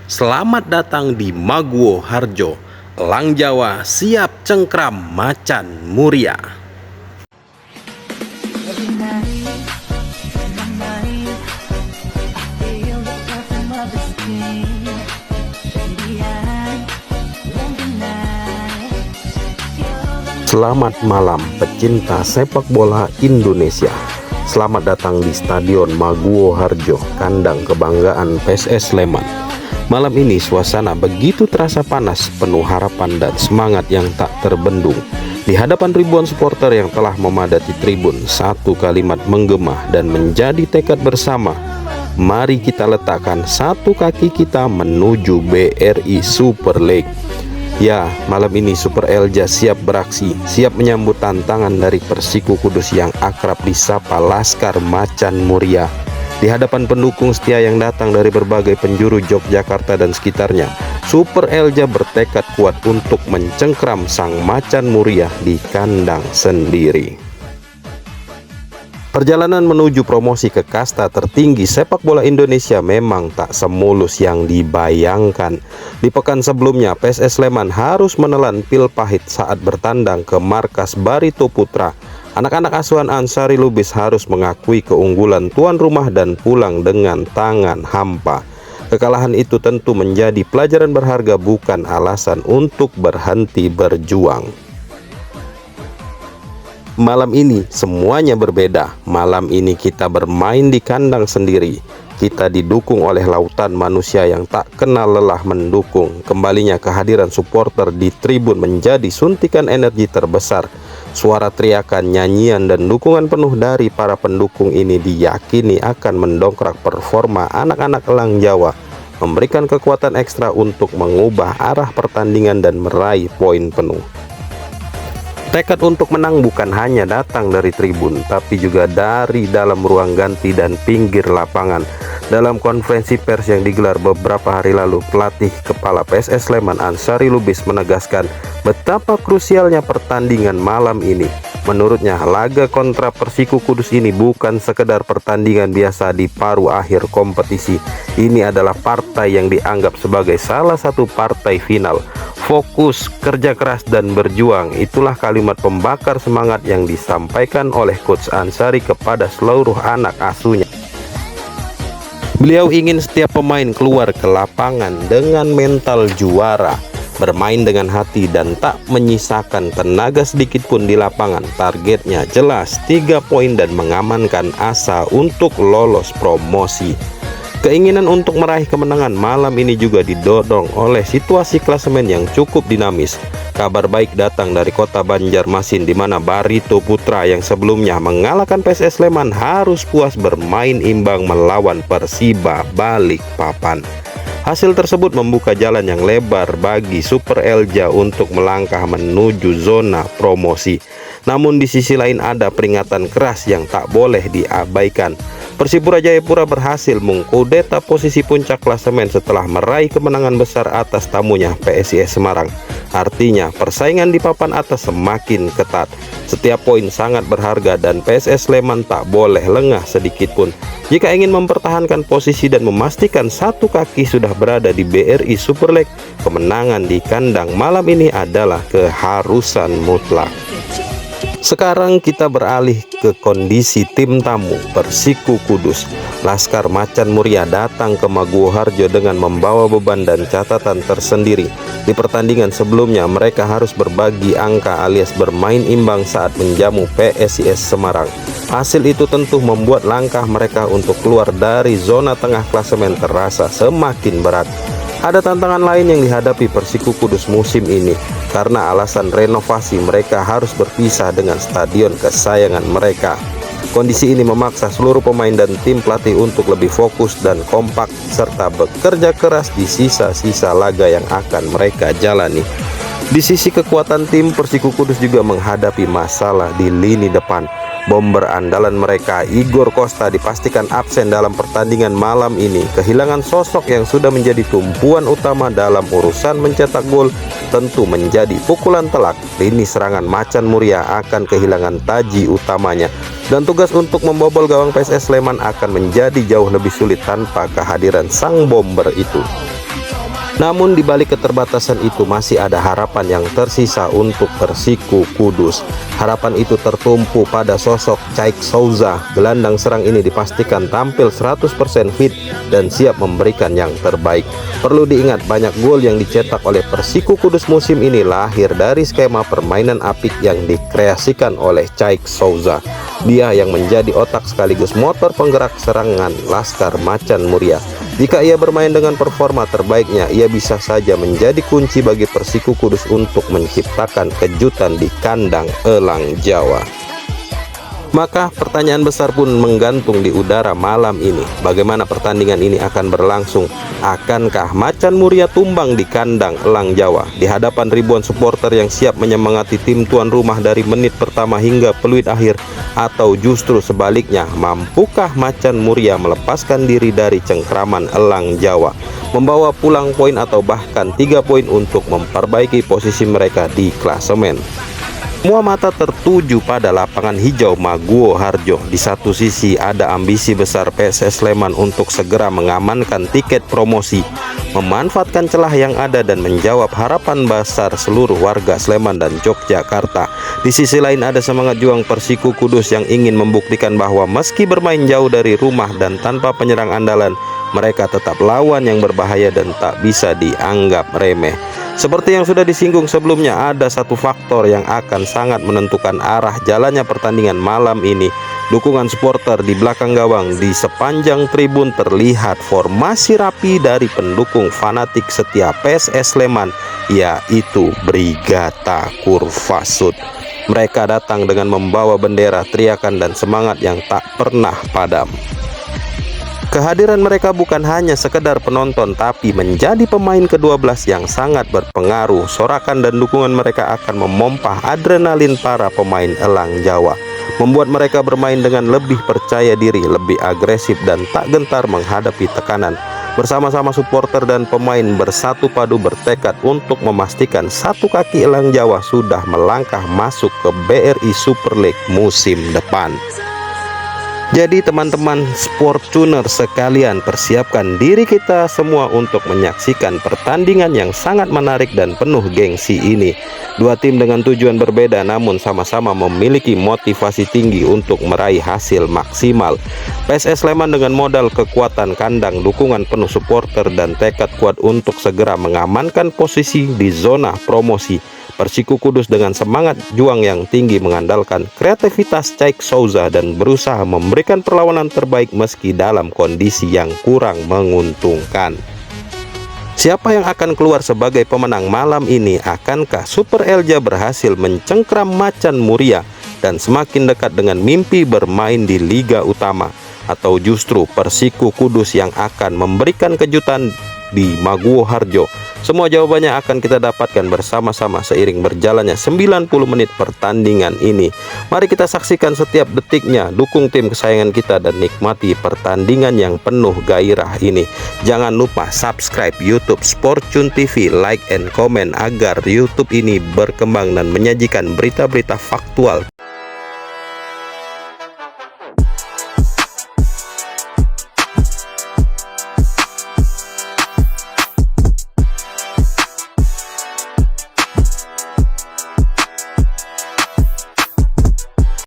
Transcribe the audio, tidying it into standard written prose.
Selamat datang di Maguwo Harjo. Elang Jawa siap cengkram macan muria. Selamat malam pecinta sepak bola Indonesia. Selamat datang di Stadion Maguwo Harjo, kandang kebanggaan PSS Sleman. Malam ini suasana begitu terasa panas, penuh harapan dan semangat yang tak terbendung. Di hadapan ribuan supporter yang telah memadati tribun, satu kalimat menggema dan menjadi tekad bersama. Mari kita letakkan satu kaki kita menuju BRI Super League. Ya, malam ini Super Elja siap beraksi, siap menyambut tantangan dari Persiku Kudus yang akrab disapa Laskar Macan Muria. Di hadapan pendukung setia yang datang dari berbagai penjuru Yogyakarta dan sekitarnya, Super Elja bertekad kuat untuk mencengkram sang macan muria di kandang sendiri. Perjalanan menuju promosi ke kasta tertinggi sepak bola Indonesia memang tak semulus yang dibayangkan. Di pekan sebelumnya, PSS Sleman harus menelan pil pahit saat bertandang ke markas Barito Putra. Anak-anak asuhan Ansari Lubis harus mengakui keunggulan tuan rumah dan pulang dengan tangan hampa. Kekalahan itu tentu menjadi pelajaran berharga, bukan alasan untuk berhenti berjuang. Malam ini semuanya berbeda. Malam ini kita bermain di kandang sendiri. Kita didukung oleh lautan manusia yang tak kenal lelah mendukung. Kembalinya kehadiran supporter di tribun menjadi suntikan energi terbesar. Suara teriakan, nyanyian, dan dukungan penuh dari para pendukung ini diyakini akan mendongkrak performa anak-anak Elang Jawa, memberikan kekuatan ekstra untuk mengubah arah pertandingan dan meraih poin penuh. Tekad untuk menang bukan hanya datang dari tribun, tapi juga dari dalam ruang ganti dan pinggir lapangan. Dalam konferensi pers yang digelar beberapa hari lalu, pelatih kepala PSS Sleman Ansari Lubis menegaskan betapa krusialnya pertandingan malam ini. Menurutnya, laga kontra Persiku Kudus ini bukan sekedar pertandingan biasa di paruh akhir kompetisi. Ini adalah partai yang dianggap sebagai salah satu partai final. Fokus, kerja keras, dan berjuang, itulah kalimat pembakar semangat yang disampaikan oleh Coach Ansari kepada seluruh anak asuhnya. Beliau ingin setiap pemain keluar ke lapangan dengan mental juara, bermain dengan hati dan tak menyisakan tenaga sedikit pun di lapangan. Targetnya jelas 3 poin dan mengamankan asa untuk lolos promosi. Keinginan untuk meraih kemenangan malam ini juga didorong oleh situasi klasemen yang cukup dinamis. Kabar baik datang dari kota Banjarmasin, di mana Barito Putra yang sebelumnya mengalahkan PSS Sleman harus puas bermain imbang melawan Persiba Balikpapan. Hasil tersebut membuka jalan yang lebar bagi Super Elja untuk melangkah menuju zona promosi. Namun di sisi lain ada peringatan keras yang tak boleh diabaikan. Persipura Jayapura berhasil mengkudeta posisi puncak klasemen setelah meraih kemenangan besar atas tamunya PSIS Semarang. Artinya persaingan di papan atas semakin ketat. Setiap poin sangat berharga dan PSS Sleman tak boleh lengah sedikit pun. Jika ingin mempertahankan posisi dan memastikan satu kaki sudah berada di BRI Super League, kemenangan di kandang malam ini adalah keharusan mutlak. Sekarang kita beralih ke kondisi tim tamu Persiku Kudus. Laskar Macan Muria datang ke Maguwo Harjo dengan membawa beban dan catatan tersendiri. Di pertandingan sebelumnya mereka harus berbagi angka alias bermain imbang saat menjamu PSIS Semarang. Hasil itu tentu membuat langkah mereka untuk keluar dari zona tengah klasemen terasa semakin berat. Ada tantangan lain yang dihadapi Persiku Kudus musim ini. Karena alasan renovasi, mereka harus berpisah dengan stadion kesayangan mereka. Kondisi ini memaksa seluruh pemain dan tim pelatih untuk lebih fokus dan kompak serta bekerja keras di sisa-sisa laga yang akan mereka jalani. Di sisi kekuatan tim, Persiku Kudus juga menghadapi masalah di lini depan. Bomber andalan mereka Igor Costa dipastikan absen dalam pertandingan malam ini. Kehilangan sosok yang sudah menjadi tumpuan utama dalam urusan mencetak gol tentu menjadi pukulan telak. Lini serangan Macan Muria akan kehilangan taji utamanya. Dan tugas untuk membobol gawang PSS Sleman akan menjadi jauh lebih sulit tanpa kehadiran sang bomber itu. Namun di balik keterbatasan itu masih ada harapan yang tersisa untuk Persiku Kudus. Harapan itu tertumpu pada sosok Caik Souza. Gelandang serang ini dipastikan tampil 100% fit dan siap memberikan yang terbaik. Perlu diingat, banyak gol yang dicetak oleh Persiku Kudus musim ini lahir dari skema permainan apik yang dikreasikan oleh Caik Souza. Dia yang menjadi otak sekaligus motor penggerak serangan Laskar Macan Muria. Jika ia bermain dengan performa terbaiknya, ia bisa saja menjadi kunci bagi Persiku Kudus untuk menciptakan kejutan di kandang Elang Jawa. Maka pertanyaan besar pun menggantung di udara malam ini. Bagaimana pertandingan ini akan berlangsung? Akankah Macan Muria tumbang di kandang Elang Jawa di hadapan ribuan supporter yang siap menyemangati tim tuan rumah dari menit pertama hingga peluit akhir? Atau justru sebaliknya, mampukah Macan Muria melepaskan diri dari cengkraman Elang Jawa, membawa pulang poin atau bahkan 3 poin untuk memperbaiki posisi mereka di klasemen? Semua mata tertuju pada lapangan hijau Maguwo Harjo. Di satu sisi ada ambisi besar PSS Sleman untuk segera mengamankan tiket promosi, memanfaatkan celah yang ada dan menjawab harapan besar seluruh warga Sleman dan Yogyakarta. Di sisi lain ada semangat juang Persiku Kudus yang ingin membuktikan bahwa meski bermain jauh dari rumah dan tanpa penyerang andalan, mereka tetap lawan yang berbahaya dan tak bisa dianggap remeh. Seperti yang sudah disinggung sebelumnya, ada satu faktor yang akan sangat menentukan arah jalannya pertandingan malam ini. Dukungan supporter di belakang gawang. Di sepanjang tribun terlihat formasi rapi dari pendukung fanatik setia PSS Sleman, yaitu Brigata Kurvasud. Mereka datang dengan membawa bendera, teriakan dan semangat yang tak pernah padam. Kehadiran mereka bukan hanya sekedar penonton, tapi menjadi pemain ke-12 yang sangat berpengaruh. Sorakan dan dukungan mereka akan memompah adrenalin para pemain Elang Jawa, membuat mereka bermain dengan lebih percaya diri, lebih agresif dan tak gentar menghadapi tekanan. Bersama-sama supporter dan pemain bersatu padu bertekad untuk memastikan satu kaki Elang Jawa sudah melangkah masuk ke BRI Super League musim depan. Jadi teman-teman Sportuner sekalian, persiapkan diri kita semua untuk menyaksikan pertandingan yang sangat menarik dan penuh gengsi ini. Dua tim dengan tujuan berbeda namun sama-sama memiliki motivasi tinggi untuk meraih hasil maksimal. PSS Sleman dengan modal kekuatan kandang, dukungan penuh supporter dan tekad kuat untuk segera mengamankan posisi di zona promosi. Persiku Kudus dengan semangat juang yang tinggi mengandalkan kreativitas Caik Souza dan berusaha memberikan perlawanan terbaik meski dalam kondisi yang kurang menguntungkan. Siapa yang akan keluar sebagai pemenang malam ini? Akankah Super Elja berhasil mencengkram Macan Muria dan semakin dekat dengan mimpi bermain di Liga Utama? Atau justru Persiku Kudus yang akan memberikan kejutan di Maguwo Harjo? Semua jawabannya akan kita dapatkan bersama-sama seiring berjalannya 90 menit pertandingan ini. Mari kita saksikan setiap detiknya, dukung tim kesayangan kita dan nikmati pertandingan yang penuh gairah ini. Jangan lupa subscribe YouTube Sportcun TV, like and comment agar YouTube ini berkembang dan menyajikan berita-berita faktual